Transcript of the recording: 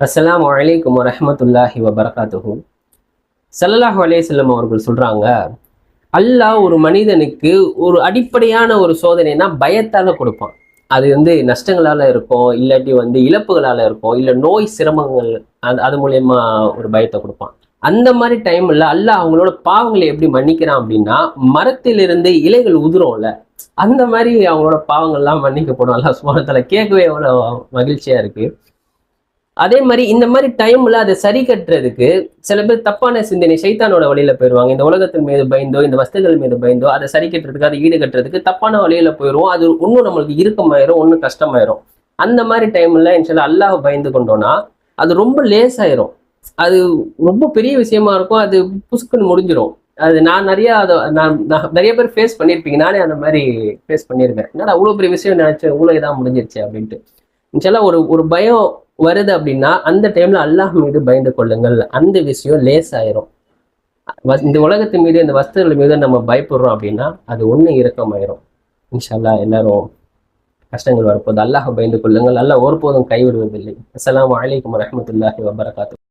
அஸ்ஸலாமு அலைக்கும் வரஹ்மத்துல்லாஹி வபரகாத்துஹு. ஸல்லல்லாஹு அலைஹி வஸல்லம் அவர்கள் சொல்றாங்க, அல்லாஹ் ஒரு மனிதனுக்கு ஒரு அடிப்படையான ஒரு சோதனைனா பயத்தால கொடுப்பான். அது நஷ்டங்களால இருக்கும், இல்லாட்டி இழப்புகளால இருக்கும், இல்ல நோய் சிரமங்கள், அது மூலியமா ஒரு பயத்தை கொடுப்பான். அந்த மாதிரி டைம்ல அல்லாஹ் அவங்களோட பாவங்களை எப்படி மன்னிக்கிறான் அப்படின்னா, மரத்திலிருந்து இலைகள் உதிரும்ல, அந்த மாதிரி அவங்களோட பாவங்கள்லாம் மன்னிக்கப்படும். அல்லாஹ் சுப்ஹானஹு வ தஆலா கேட்கவே எவ்வளவு மகிழ்ச்சியா இருக்கு. அதே மாதிரி இந்த மாதிரி டைம்ல அதை சரி கட்டுறதுக்கு சில பேர் தப்பான சிந்தனை சைத்தானோட வழியில போயிடுவாங்க. இந்த உலகத்தின் மீது பயந்தோ, இந்த வஸ்துகள் மீது பயந்தோ, அதை சரி கட்டுறதுக்கு, அதை ஈடு கட்டுறதுக்கு தப்பான வழியில போயிடுவோம். அது இன்னும் நம்மளுக்கு இறுக்கமாயிரும், ஒன்னும் கஷ்டமாயிரும். அந்த மாதிரி டைம்ல இன்ஷால்லா அல்லாஹ் பயந்து கொண்டோம்னா அது ரொம்ப லேசாயிரும். அது ரொம்ப பெரிய விஷயமா இருக்கும். அது புசுக்குன்னு முடிஞ்சிடும். அது நான் நிறைய அதை நான் நிறைய பேர் ஃபேஸ் பண்ணியிருப்பீங்க. நானே அந்த மாதிரி ஃபேஸ் பண்ணியிருக்கேன். என்னடா அவ்வளோ பெரிய விஷயம் நினைச்சேன், இவ்வளோ இதாக முடிஞ்சிருச்சு அப்படின்ட்டு. இன்ஷால்லா ஒரு ஒரு பயம் வருது அப்படின்னா அந்த டைம்ல அல்லாஹ் மீது பயந்து கொள்ளுங்கள். அந்த விஷயம் லேசாயிரும். இந்த உலகத்தின் மீது, இந்த வஸ்துகள் மீது நம்ம பயப்படுறோம் அப்படின்னா அது ஒண்ணு இறக்கமாயிரும். இன்ஷா அல்லாஹ் எல்லாரும் கஷ்டங்கள் வரப்போது அல்லாஹ் பயந்து கொள்ளுங்கள். அல்லாஹ் ஒருபோதும் கைவிடுவதில்லை. அஸ்ஸலாமு அலைக்கும் வரஹ்மத்துல்லாஹி வபரகாத்துஹு.